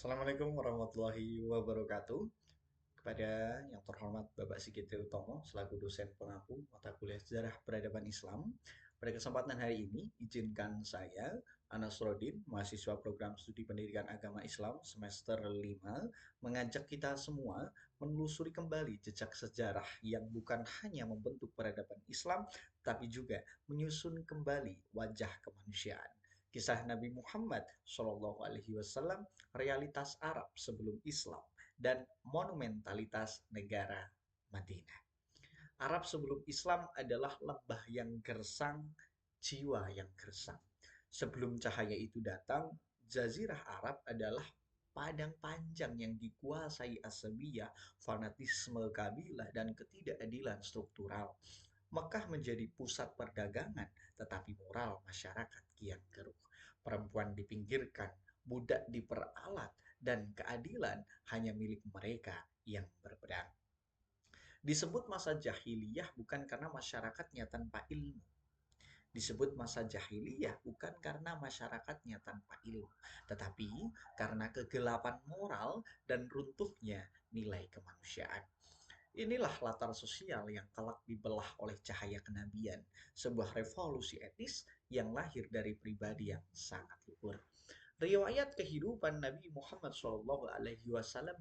Assalamualaikum warahmatullahi wabarakatuh. Kepada yang terhormat Bapak Sigit Utomo selaku dosen pengampu mata kuliah Sejarah Peradaban Islam. Pada kesempatan hari ini, izinkan saya, Anas Rodin, mahasiswa program studi pendidikan agama Islam semester 5, mengajak kita semua menelusuri kembali jejak sejarah yang bukan hanya membentuk peradaban Islam, tapi juga menyusun kembali wajah kemanusiaan. Kisah Nabi Muhammad SAW, realitas Arab sebelum Islam, dan monumentalitas negara Madinah. Arab sebelum Islam adalah lembah yang gersang, jiwa yang gersang. Sebelum cahaya itu datang, Jazirah Arab adalah padang panjang yang dikuasai asabiyah, fanatisme kabilah, dan ketidakadilan struktural. Mekah menjadi pusat perdagangan, tetapi moral masyarakat kian keruh. Perempuan dipinggirkan, budak diperalat, dan keadilan hanya milik mereka yang berpedang. Disebut masa jahiliyah bukan karena masyarakatnya tanpa ilmu. Disebut masa jahiliyah bukan karena masyarakatnya tanpa ilmu, tetapi karena kegelapan moral dan runtuhnya nilai kemanusiaan. Inilah latar sosial yang kelak dibelah oleh cahaya kenabian, sebuah revolusi etis yang lahir dari pribadi yang sangat luhur. Riwayat kehidupan Nabi Muhammad SAW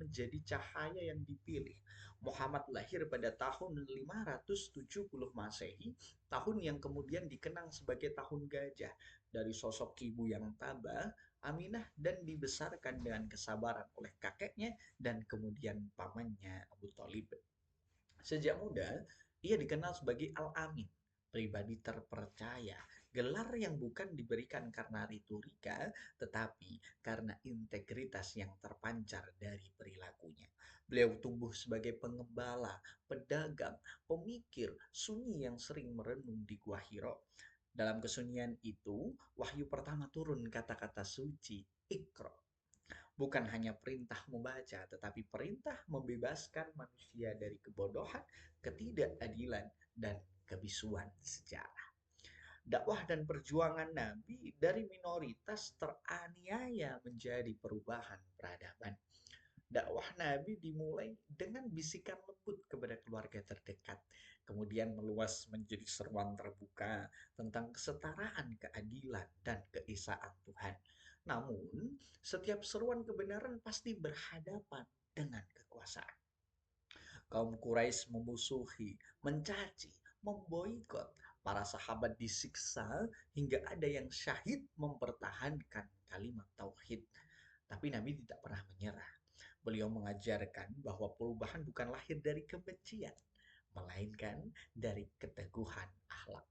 menjadi cahaya yang dipilih. Muhammad lahir pada tahun 570 Masehi, tahun yang kemudian dikenang sebagai tahun gajah. Dari sosok ibu yang tabah, Aminah, dan dibesarkan dengan kesabaran oleh kakeknya dan kemudian pamannya Abu Thalib. Sejak muda, ia dikenal sebagai Al-Amin, pribadi terpercaya, gelar yang bukan diberikan karena retorika, tetapi karena integritas yang terpancar dari perilakunya. Beliau tumbuh sebagai pengembala, pedagang, pemikir, sunyi yang sering merenung di Gua Hiro. Dalam kesunyian itu, wahyu pertama turun kata-kata suci, Iqra. Bukan hanya perintah membaca, tetapi perintah membebaskan manusia dari kebodohan, ketidakadilan, dan kebisuan sejarah. Dakwah dan perjuangan Nabi dari minoritas teraniaya menjadi perubahan peradaban. Dakwah Nabi dimulai dengan bisikan lembut kepada keluarga terdekat, kemudian meluas menjadi seruan terbuka tentang kesetaraan, keadilan, dan keesaan Tuhan. Namun, setiap seruan kebenaran pasti berhadapan dengan kekuasaan. Kaum Quraisy memusuhi, mencaci, memboikot. Para sahabat disiksa hingga ada yang syahid mempertahankan kalimat tauhid. Tapi Nabi tidak pernah menyerah. Beliau mengajarkan bahwa perubahan bukan lahir dari kebencian, melainkan dari keteguhan akhlak.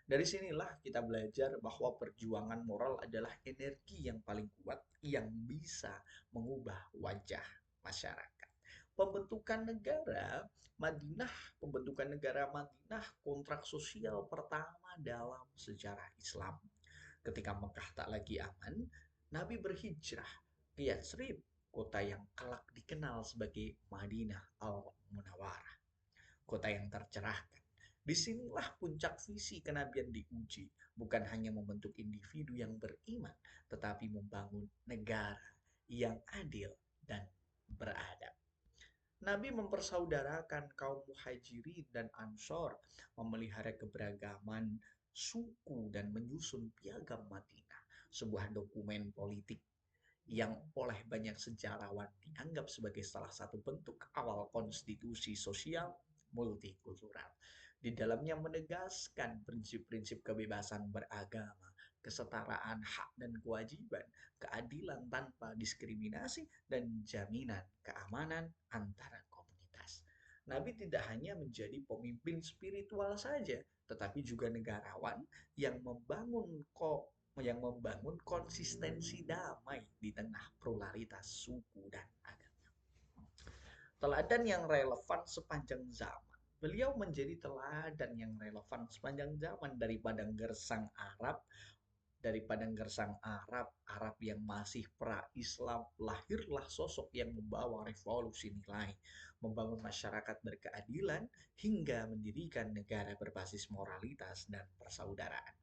Dari sinilah kita belajar bahwa perjuangan moral adalah energi yang paling kuat yang bisa mengubah wajah masyarakat. Pembentukan negara Madinah kontrak sosial pertama dalam sejarah Islam. Ketika Mekah tak lagi aman, Nabi berhijrah ke Yatsrib, kota yang kelak dikenal sebagai Madinah Al-Munawwarah, kota yang tercerahkan. Disinilah puncak visi kenabian diuji, bukan hanya membentuk individu yang beriman, tetapi membangun negara yang adil dan beradab. Nabi mempersaudarakan kaum muhajirin dan ansor, memelihara keberagaman suku dan menyusun piagam Madinah, sebuah dokumen politik yang oleh banyak sejarawan dianggap sebagai salah satu bentuk awal konstitusi sosial multikultural. Di dalamnya menegaskan prinsip-prinsip kebebasan beragama, kesetaraan hak dan kewajiban, keadilan tanpa diskriminasi, dan jaminan keamanan antara komunitas. Nabi tidak hanya menjadi pemimpin spiritual saja, tetapi juga negarawan yang membangun konsistensi damai di tengah pluralitas suku dan agama. Teladan yang relevan sepanjang zaman. Beliau menjadi teladan yang relevan sepanjang zaman Arab yang masih pra-Islam, lahirlah sosok yang membawa revolusi nilai, membangun masyarakat berkeadilan, hingga mendirikan negara berbasis moralitas dan persaudaraan.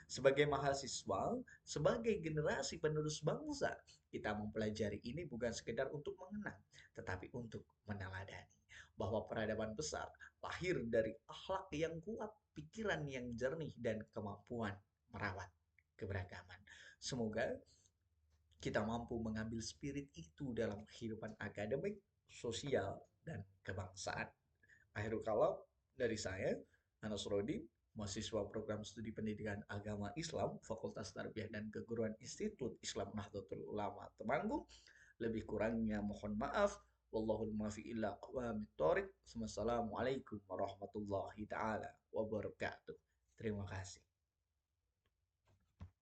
Sebagai mahasiswa, sebagai generasi penerus bangsa, kita mempelajari ini bukan sekedar untuk mengenang, tetapi untuk meneladani bahwa peradaban besar lahir dari akhlak yang kuat, pikiran yang jernih, dan kemampuan merawat keberagaman. Semoga kita mampu mengambil spirit itu dalam kehidupan akademik, sosial, dan kebangsaan. Akhirul kalam dari saya, Anas Rodi, mahasiswa program studi pendidikan agama Islam, Fakultas Tarbiyah dan Keguruan Institut Islam Nahdlatul Ulama Temanggung. Lebih kurangnya mohon maaf. Wallahul muwaffiq ila aqwamit thoriq. Wassalamualaikum warahmatullahi taala wabarakatuh. Terima kasih.